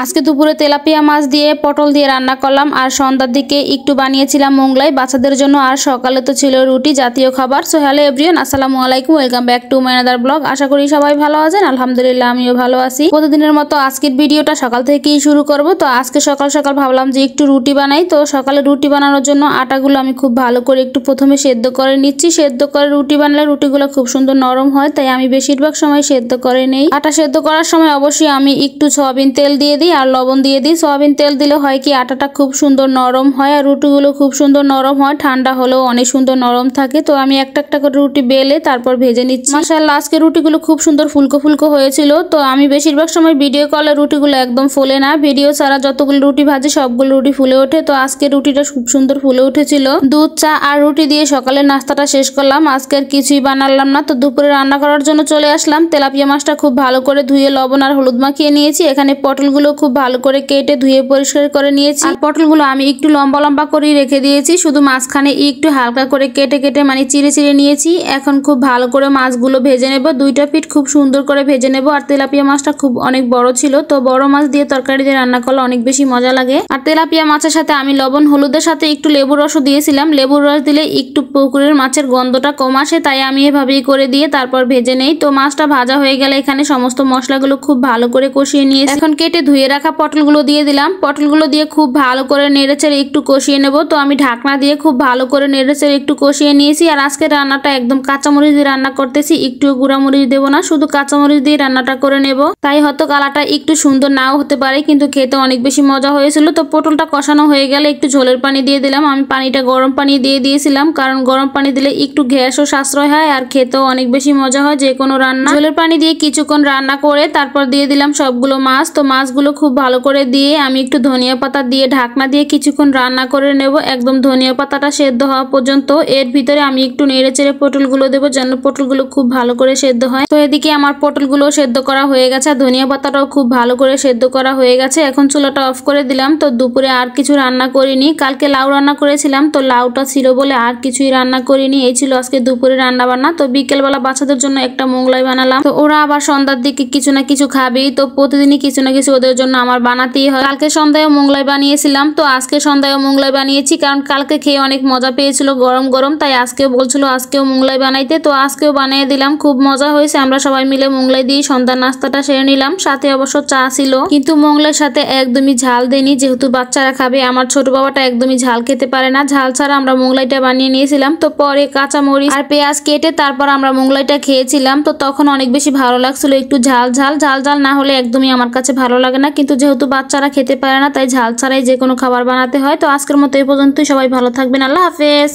আজকে দুপুরে তেলাপিয়া মাছ দিয়ে পটল দিয়ে রান্না করলাম আর সন্ধ্যার দিকে একটু বানিয়েছিলাম মোগলাই বাচ্চাদের জন্য। আর সকালে তো ছিল রুটি জাতীয় খাবার। সো হ্যালো এভরিওয়ান, আসসালামু আলাইকুম, welcome back to my another blog. আশা করি সবাই ভালো আছেন। আলহামদুলিল্লাহ আমিও ভালো আছি। প্রতিদিনের মতো আজকের ভিডিওটা সকাল থেকেই শুরু করব। তো আজকে সকাল সকাল ভাবলাম যে একটু রুটি বানাই। তো সকালে রুটি বানানোর জন্য আটাগুলো আমি খুব ভালো করে একটু প্রথমে সেদ্ধ করে নিচ্ছি। সেদ্ধ করে রুটি বানালে রুটিগুলো খুব সুন্দর নরম হয়, তাই আমি বেশিরভাগ সময় সেদ্ধ করে নেই। আটা সেদ্ধ করার সময় অবশ্যই আমি একটু সয়াবিন তেল দিয়ে দিই আর লবণ দিয়ে দিই। সয়াবিন তেল দিলে হয় কি আটাটা খুব সুন্দর নরম হয় আর রুটিগুলো খুব সুন্দর নরম হয়, ঠান্ডা হলেও অনেক সুন্দর নরম থাকে। তো আমি একটা একটা করে রুটি বেলে তারপর ভেজে নিচ্ছি। মাশাআল্লাহ আজকে রুটিগুলো খুব সুন্দর ফুলকো ফুলকো হয়েছিল। তো আমি বেশিরভাগ সময় ভিডিও কলে রুটিগুলো একদম ফুলে না, ভিডিও ছাড়া যতগুলো রুটি ভাজি সবগুলো রুটি ফুলে ওঠে। তো আজকে রুটিটা খুব সুন্দর ফুলে উঠেছিল। দুধ চা আর রুটি দিয়ে সকালের নাস্তাটা শেষ করলাম। আজকে আর কিছুই বানালাম না। তো দুপুরে রান্না করার জন্য চলে আসলাম। তেলাপিয়া মাছটা খুব ভালো করে ধুয়ে লবণ আর হলুদ মাখিয়ে নিয়েছি। এখানে পটলগুলো খুব ভালো করে কেটে ধুয়ে পরিষ্কার করে নিয়েছি। আর পটলগুলো আমি একটু লম্বা লম্বা করে রেখে দিয়েছি, শুধু মাঝখানে একটু হালকা করে কেটে কেটে মানে চিড়ে চিড়ে নিয়েছি। এখন খুব ভালো করে মাছগুলো ভেজে নেব, দুইটা পিঠ খুব সুন্দর করে ভেজে নেব। আর তেলাপিয়া মাছটা খুব অনেক বড় ছিল, তো বড় মাছ দিয়ে তরকারি দিয়ে রান্না করলে অনেক বেশি মজা লাগে। আর তেলাপিয়া মাছের সাথে আমি লবণ হলুদের সাথে একটু লেবুর রসও দিয়েছিলাম। লেবুর রস দিলে একটু পুকুরের মাছের গন্ধটা কম আসে, তাই আমি এভাবেই করে দিয়ে তারপর ভেজে নেই। তো মাছটা ভাজা হয়ে গেলে এখানে সমস্ত মশলাগুলো খুব ভালো করে কষিয়ে নিয়েছি। এখন কেটে ধুয়ে রাখা পটলগুলো দিয়ে দিলাম। পটলগুলো দিয়ে খুব ভালো করে নেড়েচেড়ে একটু কষিয়ে নেব। তো আমি ঢাকনা দিয়ে খুব ভালো করে নেড়েচেড়ে একটু কষিয়ে নিয়েছি। আর আজকে রান্নাটা একদম কাঁচামরিচ দিয়ে রান্না করতেছি, একটু গুঁড়ামরিচ দেবো না, শুধু কাঁচামরিচ দিয়ে রান্নাটা করে নেব। তাই হয়তো কালারটা একটু সুন্দর নাও হতে পারে, কিন্তু খেতে অনেক বেশি মজা হয়েছিল। তো পটলটা কষানো হয়ে গেলে একটু ঝোলের পানি দিয়ে দিলাম। আমি পানিটা গরম পানি দিয়ে দিয়েছিলাম, কারণ গরম পানি দিলে একটু গ্যাসও সাশ্রয় হয় আর খেতেও অনেক বেশি মজা হয় যে কোনো রান্না। ঝোলের পানি দিয়ে কিছুক্ষণ রান্না করে তারপর দিয়ে দিলাম সবগুলো মাছ। তো মাছগুলো খুব ভালো করে দিয়ে আমি একটু ধনিয়া পাতা দিয়ে ঢাকনা দিয়ে কিছুক্ষণ রান্না করে নেব, একদম ধনিয়া পাতাটা সেদ্ধ হওয়া পর্যন্ত। এর ভিতরে আমি একটু নেড়ে চেড়ে পটলগুলো দেবো, যেন পটলগুলো খুব ভালো করে সেদ্ধ হয়। তো এদিকে আমার পটলগুলো সেদ্ধ করা হয়ে গেছে, ধনিয়া পাতাটাও খুব ভালো করে সেদ্ধ করা হয়ে গেছে। এখন চুলাটা অফ করে দিলাম। তো দুপুরে আর কিছু রান্না করিনি, কালকে লাউ রান্না করেছিলাম, তো লাউটা ছিল বলে আর কিছুই রান্না করিনি। এই ছিল আজকে দুপুরে রান্না বান্না। তো বিকেলবেলা বাচ্চাদের জন্য একটা মোগলাই বানালাম। তো ওরা আবার সন্ধ্যার দিকে কিছু না কিছু খাবেই, তো প্রতিদিনই কিছু না কিছু ওদের জন্য আমার বানাতেই হয়। কালকে সন্ধ্যায় মোগলাই বানিয়েছিলাম, তো আজকে সন্ধ্যায় মোগলাই বানিয়েছি, কারণ কালকে খেয়ে অনেক মজা পেয়েছিল গরম গরম, তাই আজকেও বলছিল আজকেও মোগলাই বানাইতে। তো আজকেও বানিয়ে দিলাম, খুব মজা হয়েছে। আমরা সবাই মিলে মোগলাই দিয়ে সন্ধ্যার নাস্তাটা সেরে নিলাম। সাথে অবশ্য চা ছিল, কিন্তু মোগলাইয়ের সাথে একদমই ঝাল দেয়নি, যেহেতু বাচ্চারা খাবে। আমার ছোট বাবাটা একদমই ঝাল খেতে পারে না, ঝাল ছাড়া আমরা মোগলাইটা বানিয়ে নিয়েছিলাম। তো পরে কাঁচামরিচ আর পেঁয়াজ কেটে তারপর আমরা মোগলাইটা খেয়েছিলাম। তো তখন অনেক বেশি ভালো লাগছিল, একটু ঝাল ঝাল ঝাল ঝাল না হলে একদমই আমার কাছে ভালো লাগে না, কিন্তু যেহেতু বাচ্চারা খেতে পারে না তাই ঝাল ছাড়াই যে কোনো খাবার বানাতে হয়। তো আজকের মতো এই পর্যন্তই, সবাই ভালো থাকবেন, আল্লাহ হাফেজ।